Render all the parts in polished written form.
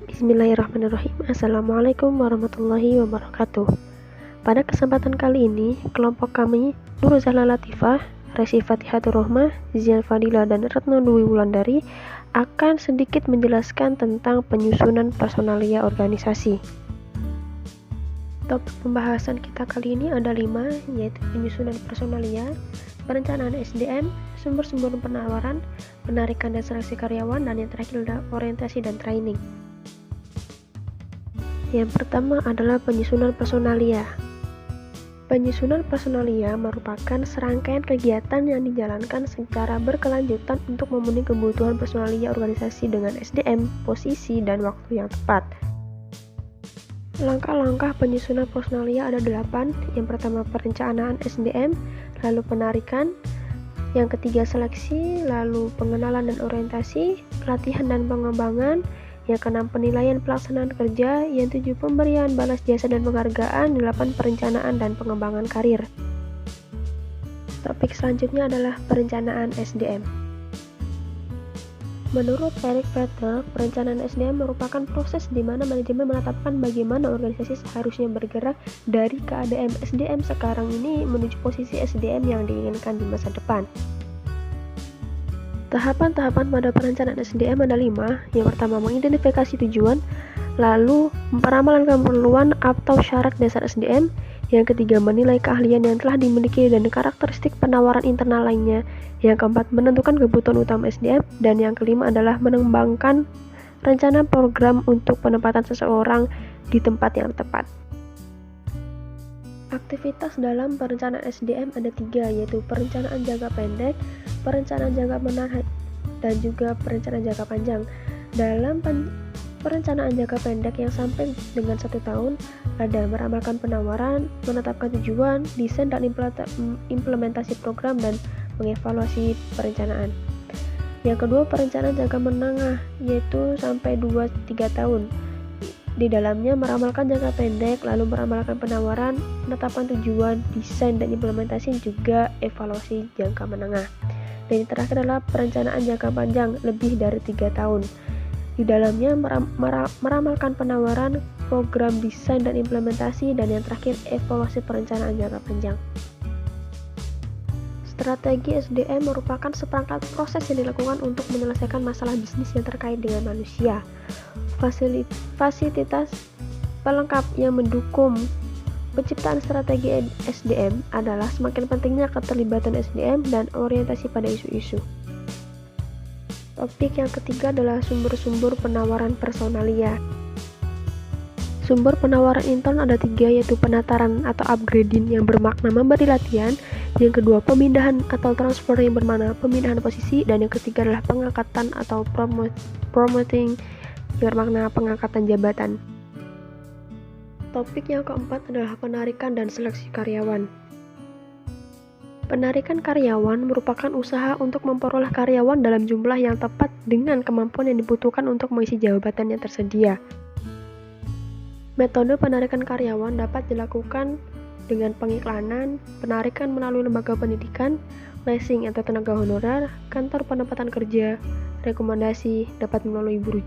Bismillahirrahmanirrahim. Assalamualaikum warahmatullahi wabarakatuh. Pada kesempatan kali ini, kelompok kami Nur Zahla Latifah, Resi Fatihatur Rohmah, Zial Fadila, dan Retno Dwi Wulandari akan sedikit menjelaskan tentang penyusunan personalia organisasi. Topik pembahasan kita kali ini ada 5, yaitu penyusunan personalia, perencanaan SDM, sumber-sumber penawaran, penarikan dan seleksi karyawan, dan yang terakhir adalah orientasi dan training. Yang pertama adalah penyusunan personalia. Penyusunan personalia merupakan serangkaian kegiatan yang dijalankan secara berkelanjutan untuk memenuhi kebutuhan personalia organisasi dengan SDM, posisi, dan waktu yang tepat. Langkah-langkah penyusunan personalia ada 8. Yang pertama perencanaan SDM, lalu penarikan, yang ketiga seleksi, lalu pengenalan dan orientasi, pelatihan dan pengembangan, yang keenam penilaian pelaksanaan kerja, yang 7 pemberian balas jasa dan penghargaan, 8 perencanaan dan pengembangan karir. Topik selanjutnya adalah perencanaan SDM. Menurut Eric Peter, perencanaan SDM merupakan proses di mana manajemen menetapkan bagaimana organisasi seharusnya bergerak dari keadaan SDM sekarang ini menuju posisi SDM yang diinginkan di masa depan. Tahapan-tahapan pada perencanaan SDM ada 5. Yang pertama mengidentifikasi tujuan, lalu meramalan keperluan atau syarat dasar SDM. Yang ketiga menilai keahlian yang telah dimiliki dan karakteristik penawaran internal lainnya. Yang keempat menentukan kebutuhan utama SDM, dan yang kelima adalah mengembangkan rencana program untuk penempatan seseorang di tempat yang tepat. Aktivitas dalam perencanaan SDM ada 3, yaitu perencanaan jangka pendek, perencanaan jangka menengah, dan juga perencanaan jangka panjang. Dalam perencanaan jangka pendek yang sampai dengan 1 tahun, ada meramalkan penawaran, menetapkan tujuan, desain dan implementasi program, dan mengevaluasi perencanaan. Yang kedua, perencanaan jangka menengah, yaitu sampai 2-3 tahun. Di dalamnya meramalkan jangka pendek, lalu meramalkan penawaran, penetapan tujuan, desain dan implementasi, juga evaluasi jangka menengah. Dan yang terakhir adalah perencanaan jangka panjang, lebih dari 3 tahun. Di dalamnya meramalkan penawaran, program desain dan implementasi, dan yang terakhir evaluasi perencanaan jangka panjang. Strategi SDM merupakan seperangkat proses yang dilakukan untuk menyelesaikan masalah bisnis yang terkait dengan manusia. Fasilitas pelengkap yang mendukung penciptaan strategi SDM adalah semakin pentingnya keterlibatan SDM dan orientasi pada isu-isu. Topik yang ketiga adalah sumber-sumber penawaran personalia. Sumber penawaran intern ada 3, yaitu penataran atau upgrading yang bermakna memberi latihan, yang kedua pemindahan atau transfer yang bermakna pemindahan posisi, dan yang ketiga adalah pengangkatan atau promoting yang bermakna pengangkatan jabatan. Topik yang keempat adalah penarikan dan seleksi karyawan. Penarikan karyawan merupakan usaha untuk memperoleh karyawan dalam jumlah yang tepat dengan kemampuan yang dibutuhkan untuk mengisi jabatan yang tersedia. Metode penarikan karyawan dapat dilakukan dengan pengiklanan, penarikan melalui lembaga pendidikan, leasing atau tenaga honorer, kantor penempatan kerja, rekomendasi, dapat melalui buruh,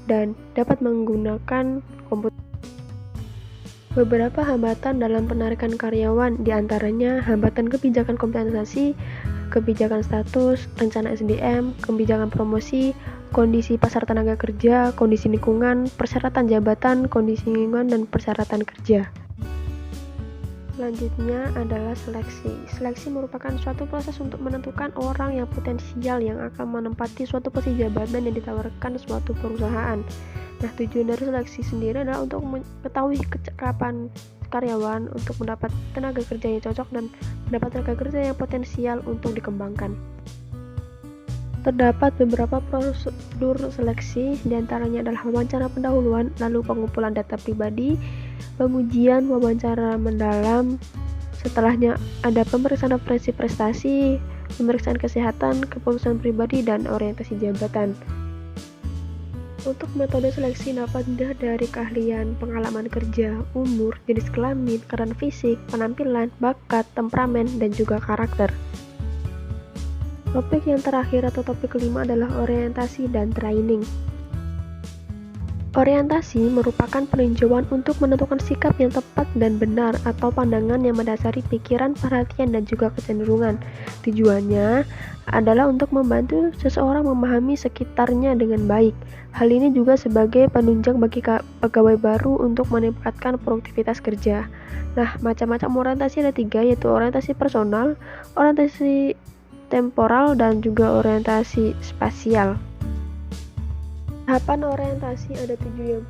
dan dapat menggunakan komputer. Beberapa hambatan dalam penarikan karyawan diantaranya hambatan kebijakan kompensasi, kebijakan status, rencana SDM, kebijakan promosi, kondisi pasar tenaga kerja, kondisi lingkungan, persyaratan jabatan, kondisi lingkungan, dan persyaratan kerja. Selanjutnya adalah seleksi. Seleksi merupakan suatu proses untuk menentukan orang yang potensial yang akan menempati suatu posisi jabatan yang ditawarkan suatu perusahaan. Nah, tujuan dari seleksi sendiri adalah untuk mengetahui kecakapan karyawan untuk mendapat tenaga kerja yang cocok dan mendapat tenaga kerja yang potensial untuk dikembangkan. Terdapat beberapa prosedur seleksi, diantaranya adalah wawancara pendahuluan, lalu pengumpulan data pribadi, pengujian wawancara mendalam, setelahnya ada pemeriksaan referensi prestasi, pemeriksaan kesehatan, kepengurusan pribadi, dan orientasi jabatan. Untuk metode seleksi dapat dilihat dari keahlian, pengalaman kerja, umur, jenis kelamin, keadaan fisik, penampilan, bakat, temperamen, dan juga karakter. Topik yang terakhir atau topik kelima adalah orientasi dan training. Orientasi merupakan peninjauan untuk menentukan sikap yang tepat dan benar atau pandangan yang mendasari pikiran, perhatian, dan juga kecenderungan. Tujuannya adalah untuk membantu seseorang memahami sekitarnya dengan baik. Hal ini juga sebagai penunjang bagi pegawai baru untuk meningkatkan produktivitas kerja. Nah, macam-macam orientasi ada 3, yaitu orientasi personal, orientasi temporal, dan juga orientasi spasial. Tahapan orientasi ada 7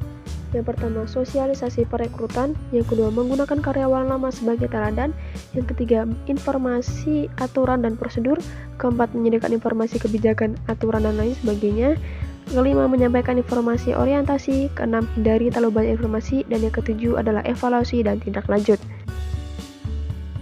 yang pertama, sosialisasi perekrutan. Yang kedua, menggunakan karyawan lama sebagai teladan. Yang ketiga, informasi, aturan, dan prosedur. Keempat, menyediakan informasi kebijakan, aturan, dan lain sebagainya. Kelima, menyampaikan informasi orientasi. Keenam, hindari terlalu banyak informasi. Dan yang ketujuh adalah evaluasi dan tindak lanjut.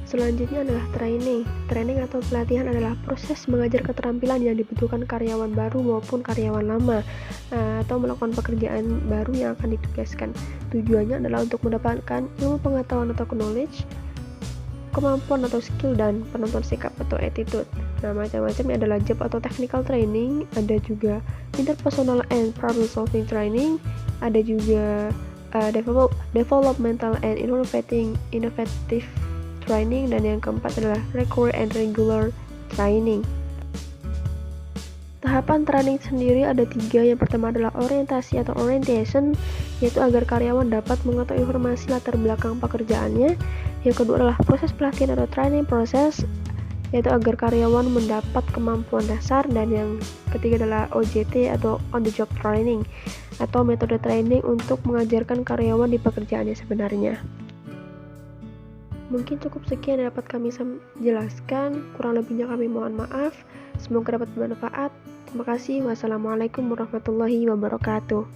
Selanjutnya adalah training. Training atau pelatihan adalah proses mengajar keterampilan yang dibutuhkan karyawan baru maupun karyawan lama, atau melakukan pekerjaan baru yang akan ditugaskan. Tujuannya adalah untuk mendapatkan ilmu pengetahuan atau knowledge, kemampuan atau skill, dan penonton sikap atau attitude. Nah, macam-macamnya adalah job atau technical training, ada juga interpersonal and problem solving training, ada juga developmental and innovative training, dan yang keempat adalah recurrent and regular training. Tahapan training sendiri ada 3. Yang pertama adalah orientasi atau orientation, yaitu agar karyawan dapat mengetahui informasi latar belakang pekerjaannya. Yang kedua adalah proses pelatihan atau training process, yaitu agar karyawan mendapat kemampuan dasar. Dan yang ketiga adalah OJT atau on the job training, atau metode training untuk mengajarkan karyawan di pekerjaannya sebenarnya. Mungkin cukup sekian yang dapat kami jelaskan, kurang lebihnya kami mohon maaf. Semoga dapat bermanfaat. Terima kasih. Wassalamualaikum warahmatullahi wabarakatuh.